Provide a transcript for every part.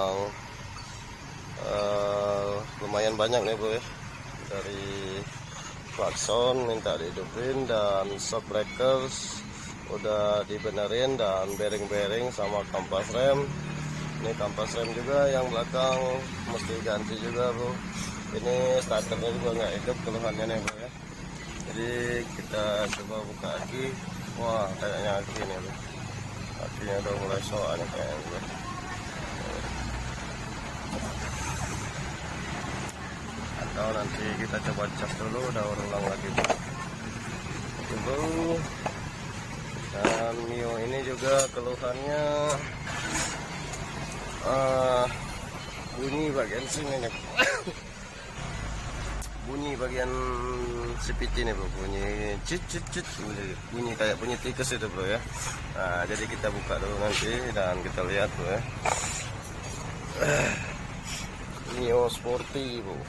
memang lumayan banyak nih bro ya. Dari klakson minta dihidupin, dan shock breakers udah dibenerin, dan bearing-bearing sama kampas rem. Ini kampas rem juga yang belakang mesti ganti juga bro. Ini starternya juga nggak hidup keluhannya nih bro ya. Jadi kita coba buka aki. Wah, kayaknya aki nih bro. Akinya udah mulai soal nih kayaknya bro. Atau nanti kita coba cas dulu, daur ulang lagi bro. Itu bro. Dan Mio ini juga keluhannya bunyi bagian sini nih. Bunyi bagian CVT nih bro, bunyi cit, bunyi kayak bunyi tikus itu bro ya. Nah, jadi kita buka dulu nanti dan kita lihat bro ya. Mio Sporty bro.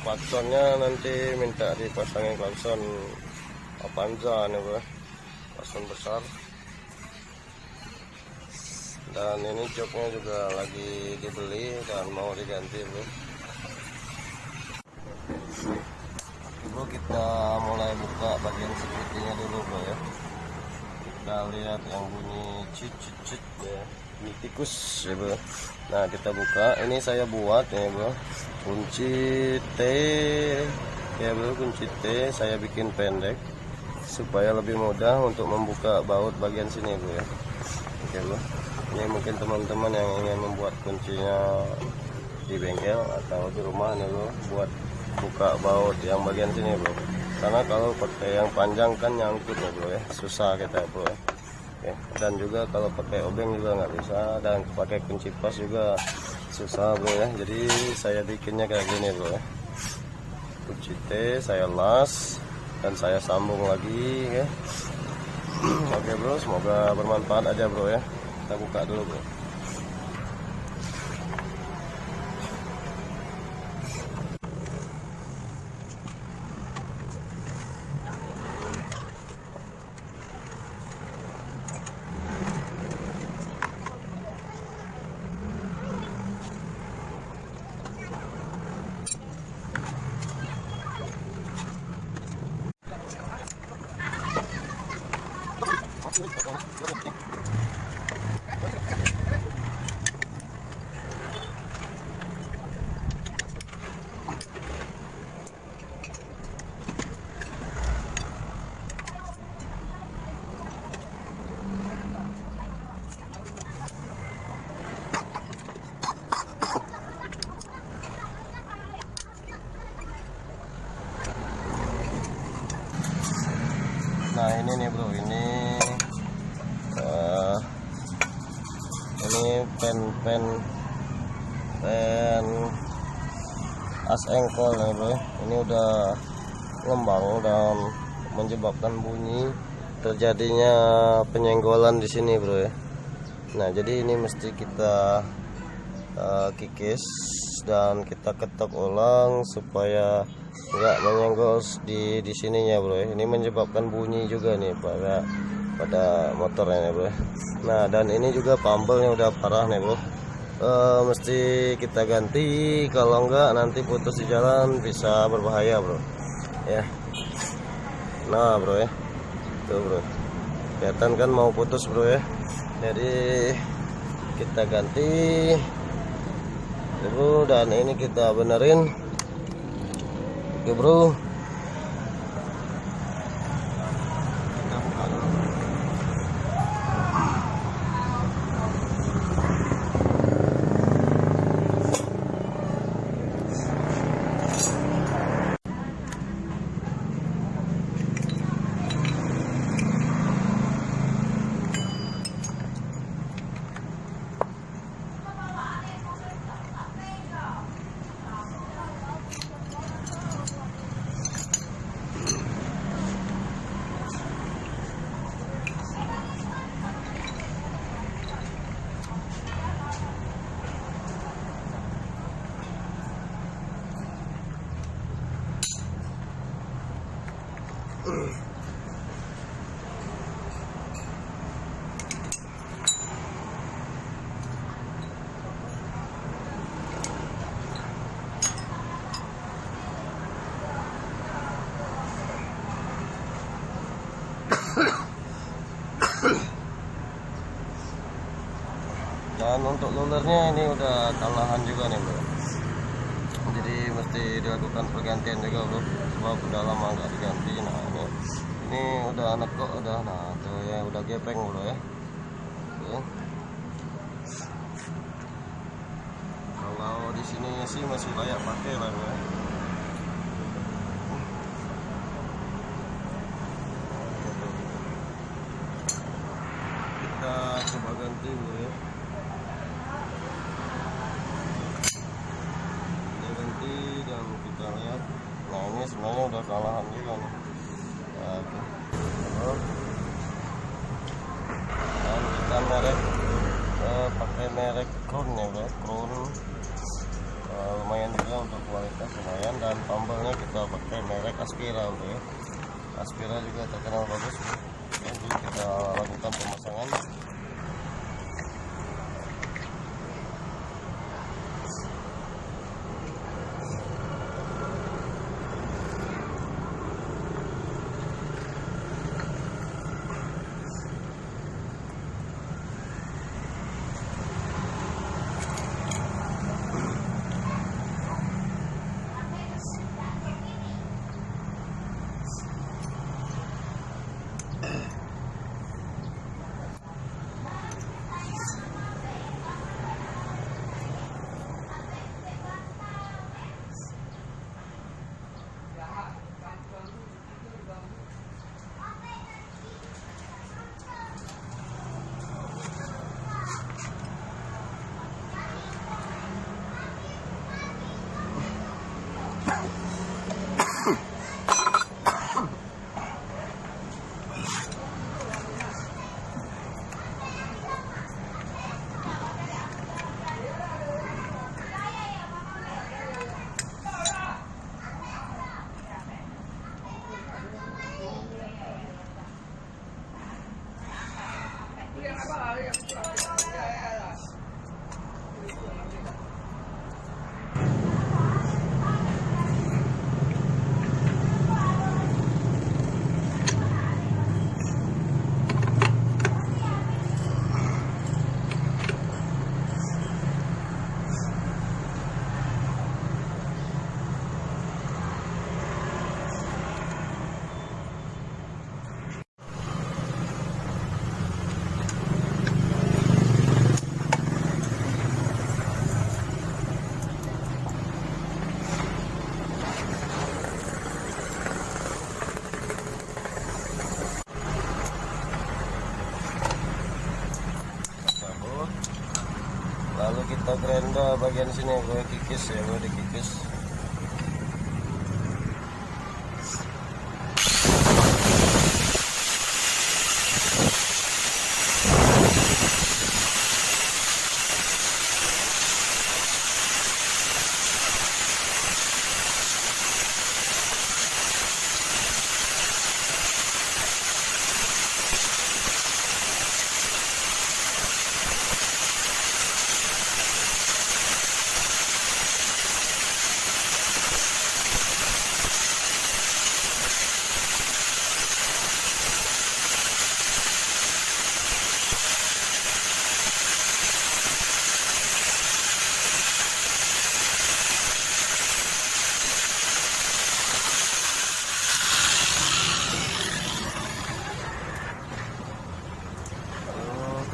Klaksonnya nanti minta dipasangin klakson Avanza nih bro, klakson besar. Dan ini joknya juga lagi dibeli dan mau diganti bro. Bro, kita mulai buka bagian sepertinya dulu bro ya. Kita lihat yang bunyi cit ya, ini tikus ya bro. Nah, kita buka. Ini saya buat ya bro, kunci T ya bro, kunci T saya bikin pendek supaya lebih mudah untuk membuka baut bagian sini bro ya. Oke bro, ini mungkin teman-teman yang ingin membuat kuncinya di bengkel atau di rumah nih bro, buat buka baut yang bagian sini bro. Karena kalau pakai yang panjang kan nyangkut ya bro ya, susah kita bro ya. Oke. Dan juga kalau pakai obeng juga nggak bisa, dan pakai kunci pas juga susah bro ya. Jadi saya bikinnya kayak gini bro ya. Kunci T saya las dan saya sambung lagi ya. Oke bro, semoga bermanfaat aja bro ya. Kita buka dulu bro. Nah ini nih bro, ini pen as engkol nih bro. Ini udah ngembang dan menyebabkan bunyi terjadinya penyenggolan di sini bro ya. Nah jadi ini mesti kita kikis dan kita ketok ulang supaya nggak menyenggol di sininya bro ya. Ini menyebabkan bunyi juga nih pada motornya nih bro. Nah dan ini juga pambelnya udah parah nih bro. Mesti kita ganti, kalau enggak nanti putus di jalan bisa berbahaya bro ya. Nah bro ya, tuh bro, kelihatan kan mau putus bro ya. Jadi kita ganti bro, dan ini kita benerin. Oke bro, kita buka dulu. Dan untuk lulernya ini udah kalahan juga nih bro, jadi mesti dilakukan pergantian juga bro, sebab udah lama nggak diganti. Nah ini udah anak kok udah, nah tuh ya udah gepeng bro ya. Oke. Kalau di sini sih masih layak pakai lah bro. Kita coba ganti bro ya. Kita ganti dan kita lihat. Nah ini sebenarnya udah kalahan juga nih. Nah, oke. Dan kita merek pakai merek Crown ya bro, Crown. Lumayan juga untuk kualitas lumayan, dan tombelnya kita pakai merek Aspira bro ya. Aspira juga terkenal bagus bro. Jadi kita lakukan pemasangan. Lalu kita gerinda bagian sini bro, kikis ya bro, dikikis.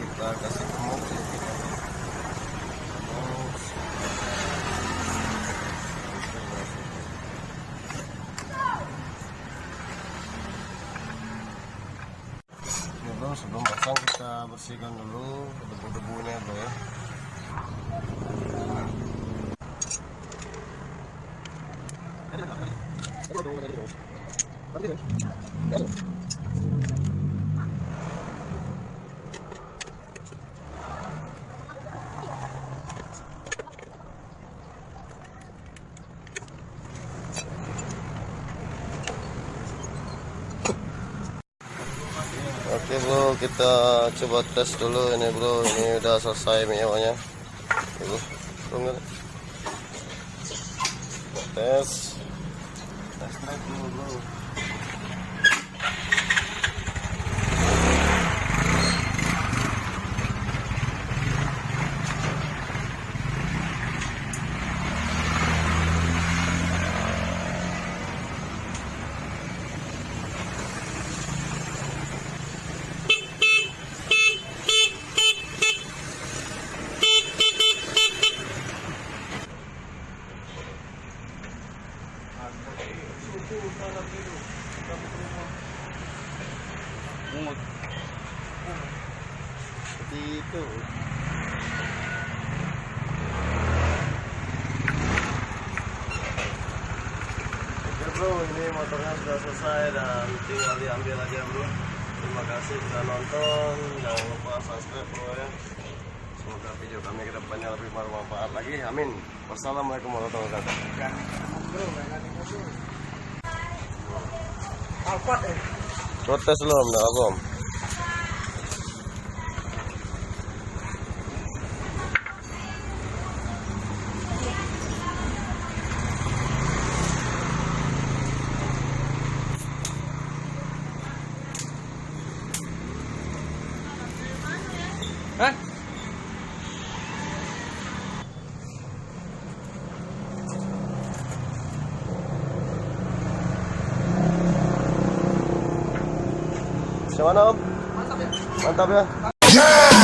Kita kasih gemuk sih kita. Ya bro, sebelum pasang kita bersihkan dulu debu-debunya bro ya. Oke bro, kita coba tes dulu ini bro. Ini udah selesai minyaknya. Bro, tes drive dulu bro. seperti itu. Oke bro, ini motornya sudah selesai dan tinggal diambil aja bro. Terima kasih sudah nonton, jangan lupa subscribe bro ya. Semoga video kami ke depannya lebih bermanfaat lagi, amin. Wassalamualaikum warahmatullahi wabarakatuh. Protes belum, enggak belum. Hah? Gimana Om? Mantap ya? Mantap ya?